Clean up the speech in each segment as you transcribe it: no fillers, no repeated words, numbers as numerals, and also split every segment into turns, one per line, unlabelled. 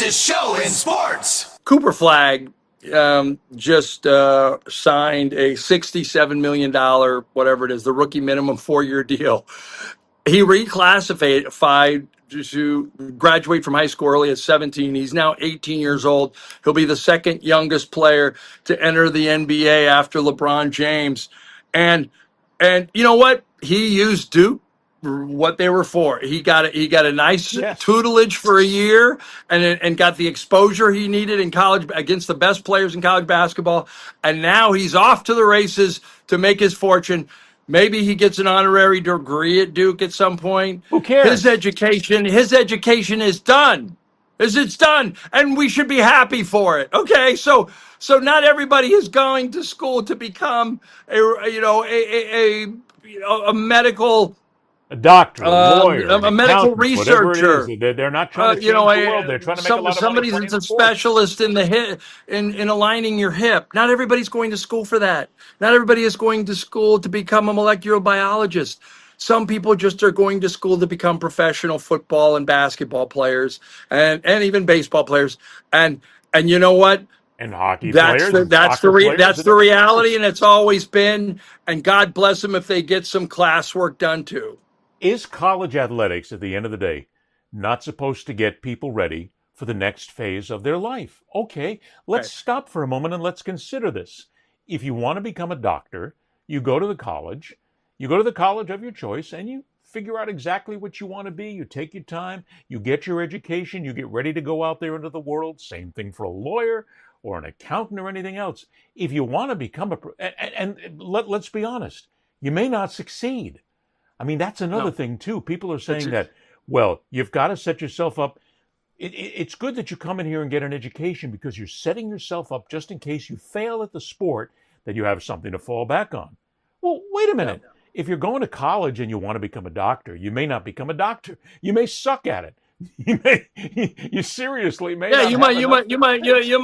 fastest show in sports.
Cooper Flag just signed a $67 million, whatever it is, the rookie minimum 4-year deal. He reclassified to graduate from high school early at 17. He's now 18 years old. He'll be the second youngest player to enter the NBA after LeBron James. And you know what? He used Duke for what they were for. He got a nice
Yes.
tutelage for a year and got the exposure he needed in college against the best players in college basketball. And now he's off to the races to make his fortune. Maybe he gets an honorary degree at Duke at some point.
Who
His
cares?
education is done. It's done, and we should be happy for it. Okay, so not everybody is going to school to become a medical
A doctor, a lawyer, an
a medical
accountant, whatever it is.
researcher.
They're not trying to change the world. They're trying to make a lot of money
Somebody's
playing
a
sports.
specialist in the hip in aligning your hip. Not everybody's going to school for that. Not everybody is going to school to become a molecular biologist. Some people just are going to school to become professional football and basketball players and even baseball players. And you know what?
And hockey players and soccer players
That's
and
the
everything else.
reality, and it's always been. And God bless them if they get some classwork done too.
Is college athletics, at the end of the day, not supposed to get people ready for the next phase of their life? Okay, let's
Right.
stop for a moment and let's consider this. If you want to become a doctor, you go to the college, of your choice, and you figure out exactly what you want to be. You take your time, you get your education, you get ready to go out there into the world. Same thing for a lawyer or an accountant or anything else. If you want to become let's be honest, you may not succeed. I mean, that's another
No.
thing, too. People are
It's
saying that, well, you've got to set yourself up. It's good that you come in here and get an education because you're setting yourself up just in case you fail at the sport that you have something to fall back on. Well, wait a
yeah.
minute. If you're going to college and you want to become a doctor, you may not become a doctor. You may suck at it. You seriously may
Yeah,
not have enough.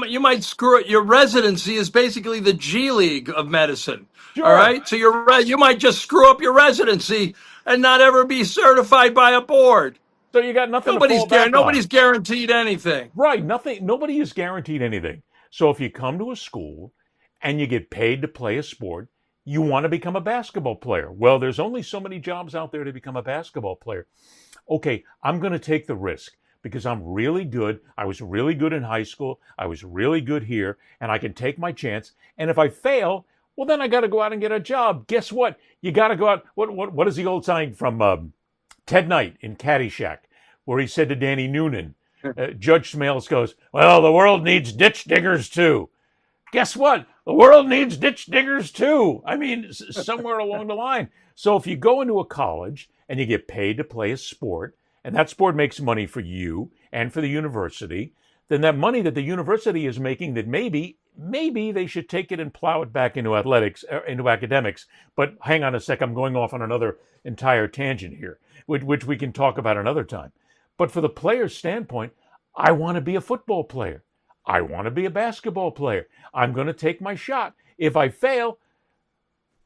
you might screw it. Your residency is basically the G League of medicine. All
Sure.
right, so you might just screw up your residency and not ever be certified by a board.
So you got nothing to fall back on.
Nobody's guaranteed anything.
Right, nothing. Nobody is guaranteed anything. So if you come to a school and you get paid to play a sport, you want to become a basketball player. Well, there's only so many jobs out there to become a basketball player. Okay, I'm going to take the risk because I'm really good. I was really good in high school. I was really good here, and I can take my chance. And if I fail, well, then I got to go out and get a job. Guess what? You got to go out. What is the old saying from Ted Knight in Caddyshack, where he said to Danny Noonan, Judge Smails goes, well, the world needs ditch diggers too. Guess what? The world needs ditch diggers too. I mean, somewhere along the line. So if you go into a college and you get paid to play a sport, and that sport makes money for you and for the university, then that money that the university is making, that maybe they should take it and plow it back into athletics, into academics. But hang on a sec, I'm going off on another entire tangent here, which we can talk about another time. But for the player's standpoint, I want to be a football player. I want to be a basketball player. I'm going to take my shot. If I fail,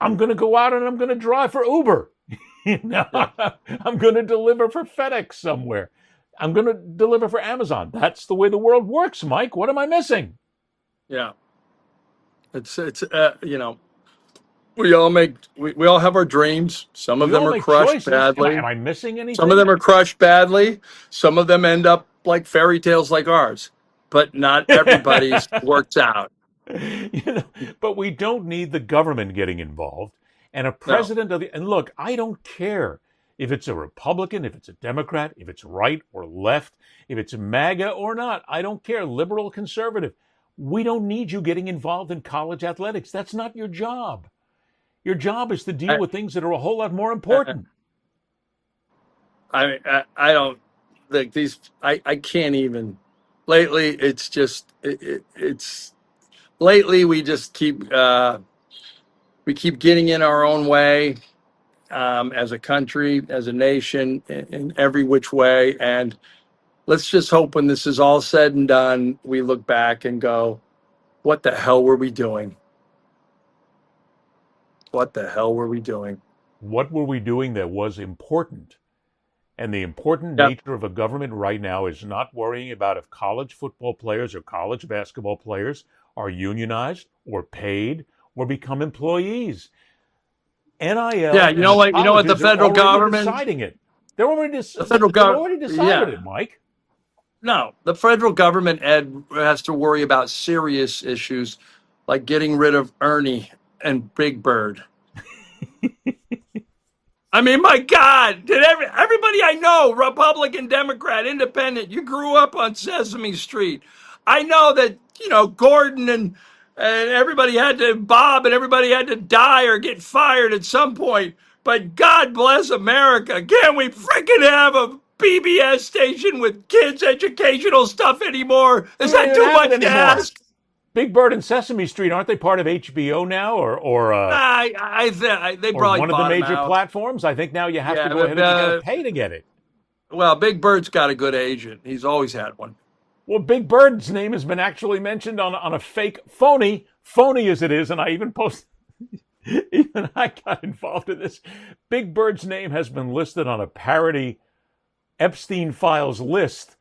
I'm going to go out and I'm going to drive for Uber. I'm going to deliver for FedEx somewhere. I'm going to deliver for Amazon. That's the way the world works, Mike. What am I missing?
Yeah, it's we all have our dreams. Some of
We
them
all
are
make
crushed
choices. Am
badly.
I missing
Some of
anything?
them are crushed badly. Some of them end up like fairy tales like ours. But not everybody's works out.
you know, but we don't need the government getting involved. And a
No.
president of the, and look, I don't care if it's a Republican, if it's a Democrat, if it's right or left, if it's MAGA or not. I don't care, liberal, conservative. We don't need you getting involved in college athletics. That's not your job. Your job is to deal
I,
with things that are a whole lot more
I,
important.
I don't like these. I can't even. Lately, it's just it's lately we keep getting in our own way as a country, as a nation, in every which way. And let's just hope when this is all said and done, we look back and go, "What the hell were we doing? What the hell were we doing?"
What were we doing that was important? And the important
Yep.
nature of a government right now is not worrying about if college football players or college basketball players are unionized or paid or become employees.
Yeah,
NIL
you
and
know
the
what? You know what? The
colleges are
federal
already
government,
deciding it. They're already
the federal
they've
government,
already decided
yeah.
it, Mike.
No, the federal government, Ed, has to worry about serious issues like getting rid of Ernie and Big Bird. I mean, my God, did everybody I know, Republican, Democrat, Independent, you grew up on Sesame Street. I know that, Gordon and everybody had to, Bob and everybody had to die or get fired at some point. But God bless America. Can't we freaking have a PBS station with kids' educational stuff anymore?
They
Is
don't
that
even
too
have it
much to
anymore.
ask?
Big Bird and Sesame Street, aren't they part of HBO now,
They
or
probably
one of the
bought him
major
out.
platforms? I think now you have to
Yeah,
go
but
ahead and you got to pay to get it.
well, Big Bird's got a good agent. He's always had one.
Well, Big Bird's name has been actually mentioned on a fake phony as it is, and I even even I got involved in this. Big Bird's name has been listed on a parody Epstein Files list.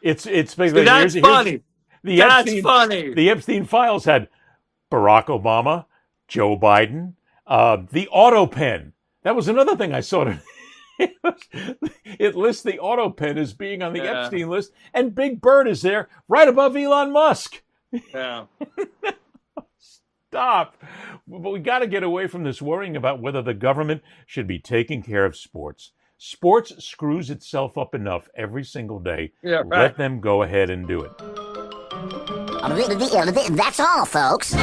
It's basically
See, that's
here's
funny.
the
That's
Epstein
funny.
the Epstein Files had Barack Obama, Joe Biden, the auto pen. That was another thing I saw. It lists the auto pen as being on the
Yeah.
Epstein list, and Big Bird is there right above Elon Musk.
Yeah.
Stop. But we got to get away from this worrying about whether the government should be taking care of sports. Sports screws itself up enough every single day.
Yeah, right.
Let them go ahead and do it.
That's all, folks.